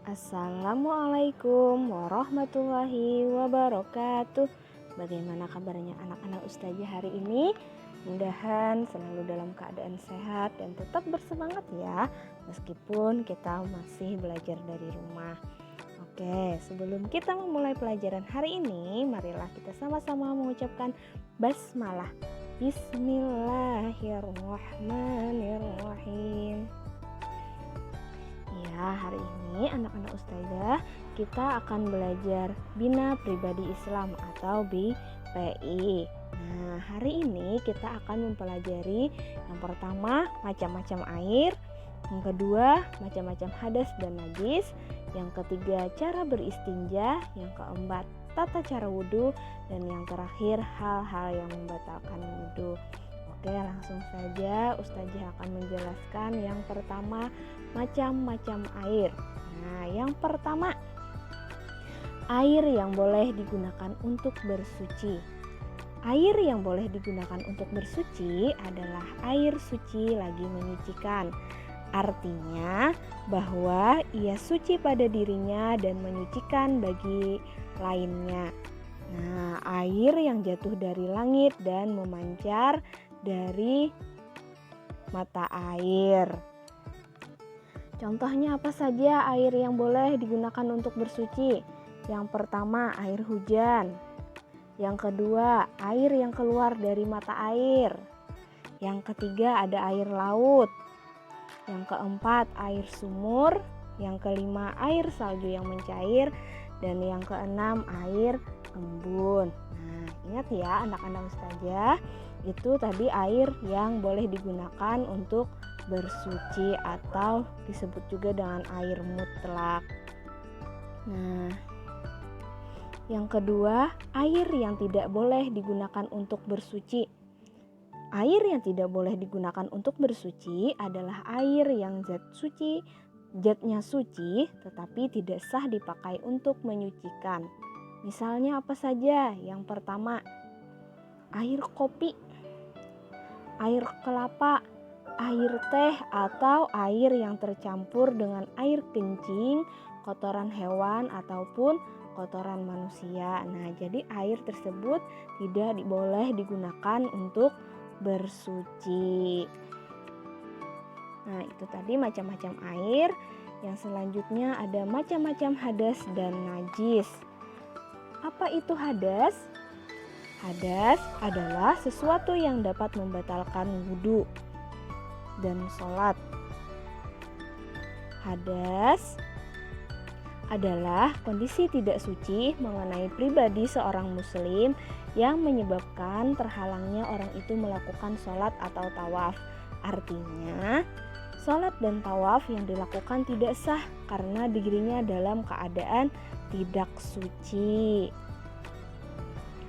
Assalamualaikum warahmatullahi wabarakatuh. Bagaimana kabarnya anak-anak Ustazah hari ini? Mudah-mudahan selalu dalam keadaan sehat dan tetap bersemangat ya, meskipun kita masih belajar dari rumah. Oke, sebelum kita memulai pelajaran hari ini, marilah kita sama-sama mengucapkan basmalah. Bismillahirrahmanirrahim. Ya, hari ini anak-anak Ustazah kita akan belajar Bina Pribadi Islam atau BPI. Nah, hari ini kita akan mempelajari yang pertama macam-macam air, yang kedua macam-macam hadas dan najis, yang ketiga cara beristinja, yang keempat tata cara wudhu, dan yang terakhir hal-hal yang membatalkan wudhu. Oke, langsung saja Ustazah akan menjelaskan yang pertama macam-macam air. Nah, yang pertama air yang boleh digunakan untuk bersuci. Air yang boleh digunakan untuk bersuci adalah air suci lagi menyucikan. Artinya bahwa ia suci pada dirinya dan menyucikan bagi lainnya. Nah, air yang jatuh dari langit dan memancar dari mata air. Contohnya apa saja air yang boleh digunakan untuk bersuci? Yang pertama, air hujan. Yang kedua, air yang keluar dari mata air. Yang ketiga, ada air laut. Yang keempat, air sumur. Yang kelima, air salju yang mencair. Dan yang keenam, air embun. Nah, ingat ya anak-anak Ustazah, itu tadi air yang boleh digunakan untuk bersuci atau disebut juga dengan air mutlak. Nah, yang kedua, air yang tidak boleh digunakan untuk bersuci. Air yang tidak boleh digunakan untuk bersuci adalah air yang zatnya suci tetapi tidak sah dipakai untuk menyucikan. Misalnya apa saja? Yang pertama, air kopi, air kelapa, air teh, atau air yang tercampur dengan air kencing, kotoran hewan, ataupun kotoran manusia. Nah, jadi air tersebut tidak boleh digunakan untuk bersuci. Nah, itu tadi macam-macam air. Yang selanjutnya ada macam-macam hadas dan najis. Apa itu hadas? Hadas adalah sesuatu yang dapat membatalkan wudhu dan sholat. Hadas adalah kondisi tidak suci mengenai pribadi seorang muslim yang menyebabkan terhalangnya orang itu melakukan sholat atau tawaf. Artinya, sholat dan tawaf yang dilakukan tidak sah karena dirinya dalam keadaan tidak suci.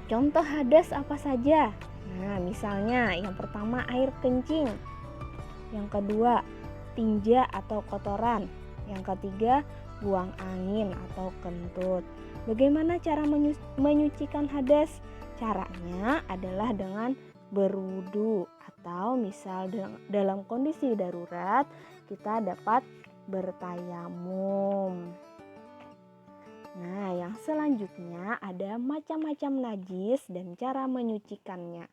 Contoh hadas apa saja? Nah, misalnya yang pertama air kencing. Yang kedua, tinja atau kotoran. Yang ketiga, buang angin atau kentut. Bagaimana cara menyucikan hadas? Caranya adalah dengan berwudu atau misal dalam kondisi darurat kita dapat bertayamum. Nah, yang selanjutnya ada macam-macam najis dan cara menyucikannya.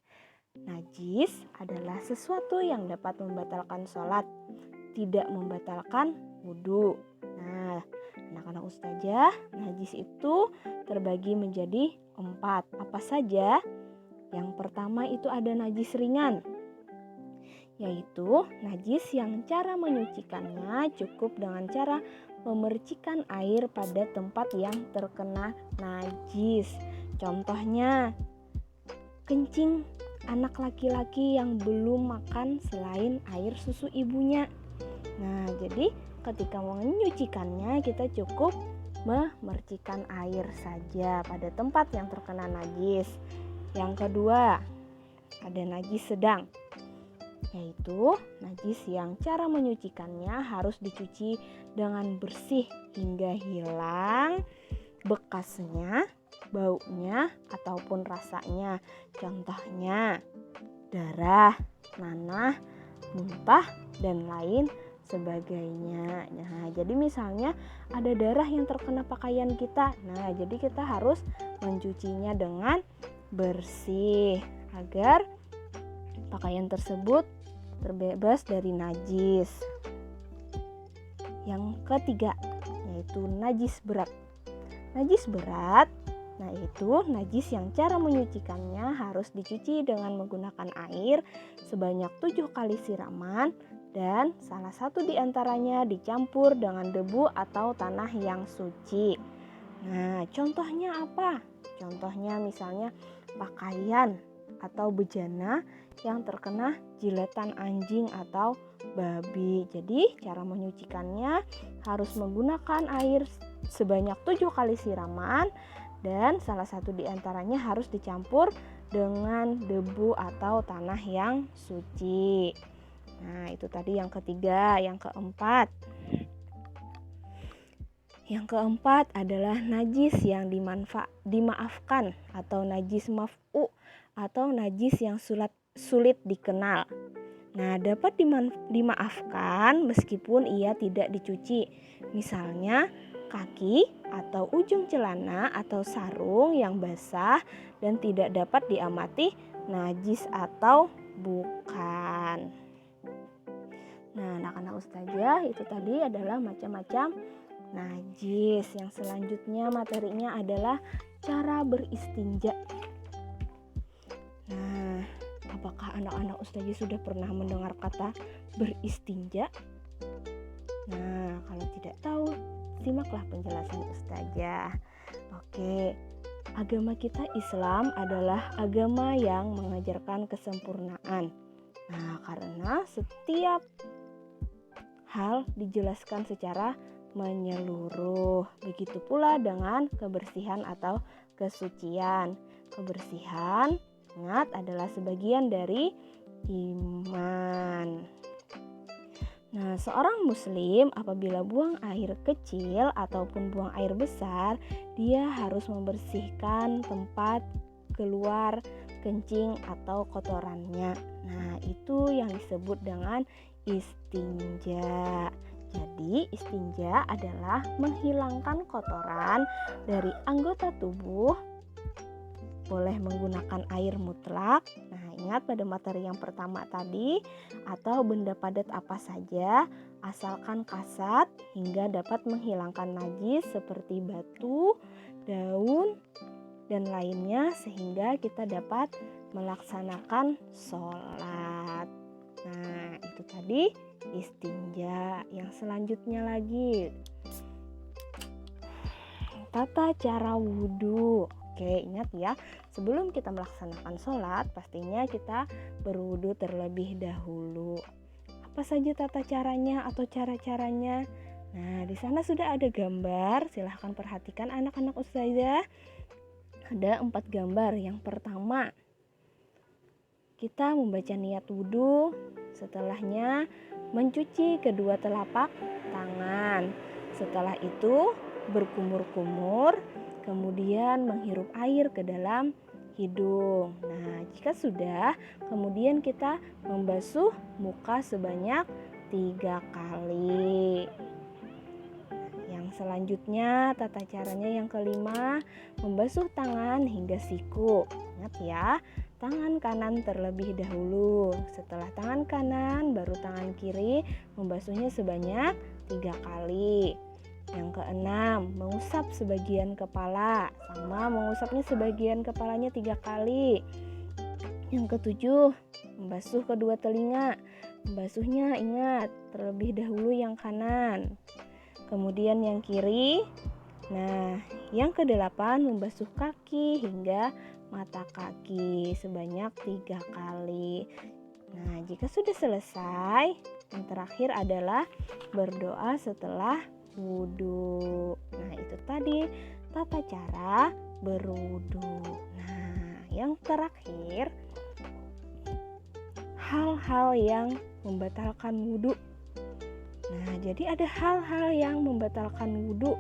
Najis adalah sesuatu yang dapat membatalkan sholat, tidak membatalkan wudhu. Nah, anak-anak Ustazah, najis itu terbagi menjadi 4. Apa saja? Yang pertama itu ada najis ringan, yaitu najis yang cara menyucikannya cukup dengan cara memercikan air pada tempat yang terkena najis. Contohnya, kencing anak laki-laki yang belum makan selain air susu ibunya. Nah, jadi ketika menyucikannya kita cukup memercikan air saja pada tempat yang terkena najis. Yang kedua, ada najis sedang, yaitu najis yang cara menyucikannya harus dicuci dengan bersih hingga hilang bekasnya, baunya, ataupun rasanya. Contohnya darah, nanah, muntah, dan lain sebagainya. Nah, jadi misalnya ada darah yang terkena pakaian kita. Nah, jadi kita harus mencucinya dengan bersih agar pakaian tersebut terbebas dari najis. Yang ketiga, yaitu najis berat. Najis berat, nah itu najis yang cara menyucikannya harus dicuci dengan menggunakan air sebanyak 7 kali siraman dan salah satu di antaranya dicampur dengan debu atau tanah yang suci. Nah, contohnya apa? Contohnya misalnya pakaian atau bejana yang terkena jilatan anjing atau babi. Jadi cara menyucikannya harus menggunakan air sebanyak 7 kali siraman dan salah satu di antaranya harus dicampur dengan debu atau tanah yang suci. Nah, itu tadi yang ketiga. Yang keempat adalah najis yang dimaafkan atau najis maf'u atau najis yang sulit dikenal. Nah, dapat dimaafkan meskipun ia tidak dicuci. Misalnya kaki atau ujung celana atau sarung yang basah dan tidak dapat diamati najis atau bukan. Nah, anak-anak ustazah, itu tadi adalah macam-macam najis. Yang selanjutnya materinya adalah cara beristinja. Nah, apakah anak-anak ustazah sudah pernah mendengar kata beristinja? Nah, kalau tidak tahu, simaklah penjelasan ustazah. Oke, agama kita Islam adalah agama yang mengajarkan kesempurnaan. Nah, karena setiap hal dijelaskan secara menyeluruh. Begitu pula dengan kebersihan atau kesucian. Kebersihan, ingat, adalah sebagian dari iman. Nah, seorang muslim apabila buang air kecil ataupun buang air besar, dia harus membersihkan tempat keluar kencing atau kotorannya. Nah, itu yang disebut dengan istinja. Jadi, istinja adalah menghilangkan kotoran dari anggota tubuh. Boleh menggunakan air mutlak. Nah, ingat pada materi yang pertama tadi, atau benda padat apa saja, asalkan kasat hingga dapat menghilangkan najis seperti batu, daun, dan lainnya sehingga kita dapat melaksanakan sholat. Nah, itu tadi istinja. Yang selanjutnya lagi, tata cara wudhu. Oke, ingat ya, sebelum kita melaksanakan sholat, pastinya kita berwudu terlebih dahulu. Apa saja tata caranya atau cara-caranya? Nah, di sana sudah ada gambar. Silahkan perhatikan anak-anak ustazah. Ada 4 gambar. Yang pertama, kita membaca niat wudhu. Setelahnya, mencuci kedua telapak tangan. Setelah itu, berkumur-kumur. Kemudian menghirup air ke dalam hidung. Nah, jika sudah, kemudian kita membasuh muka sebanyak 3 kali. Yang selanjutnya, tata caranya yang kelima, membasuh tangan hingga siku. Ingat ya, tangan kanan terlebih dahulu. Setelah tangan kanan, baru tangan kiri, membasuhnya sebanyak 3 kali. Yang keenam, mengusap sebagian kepala, sama mengusapnya sebagian kepalanya 3 kali. Yang ketujuh, membasuh kedua telinga. Membasuhnya ingat, terlebih dahulu yang kanan. Kemudian yang kiri. Nah, yang kedelapan, membasuh kaki hingga mata kaki sebanyak 3 kali. Nah, jika sudah selesai, yang terakhir adalah berdoa setelah wudhu. Nah, itu tadi tata cara berwudhu. Nah, yang terakhir, hal-hal yang membatalkan wudhu. Nah, jadi ada hal-hal yang membatalkan wudhu.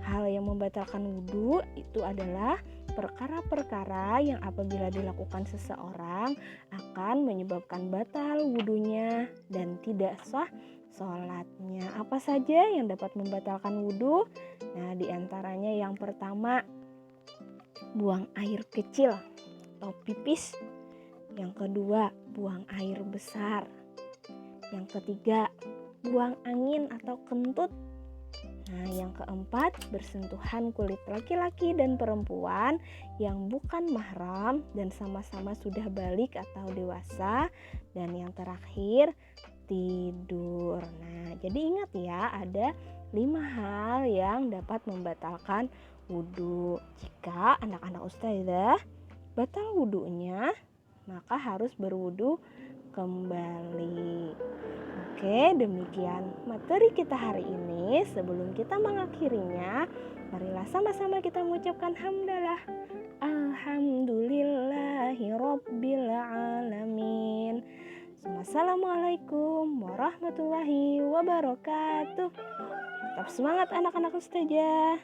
Hal yang membatalkan wudhu itu adalah perkara-perkara yang apabila dilakukan seseorang akan menyebabkan batal wudhunya dan tidak sah sholatnya. Apa saja yang dapat membatalkan wudhu? Nah, diantaranya yang pertama, buang air kecil atau pipis. Yang kedua, buang air besar. Yang ketiga, buang angin atau kentut. Nah, yang keempat, bersentuhan kulit laki-laki dan perempuan yang bukan mahram dan sama-sama sudah balik atau dewasa. Dan yang terakhir, tidur. Nah, jadi ingat ya, ada 5 hal yang dapat membatalkan wudhu. Jika anak-anak ustazah batal wudhunya, maka harus berwudhu kembali. Oke, demikian materi kita hari ini. Sebelum kita mengakhirinya, marilah sama-sama kita mengucapkan hamdalah. Alhamdulillahi Rabbil Alamin. Assalamualaikum warahmatullahi wabarakatuh. Tetap semangat anak-anak ustazah.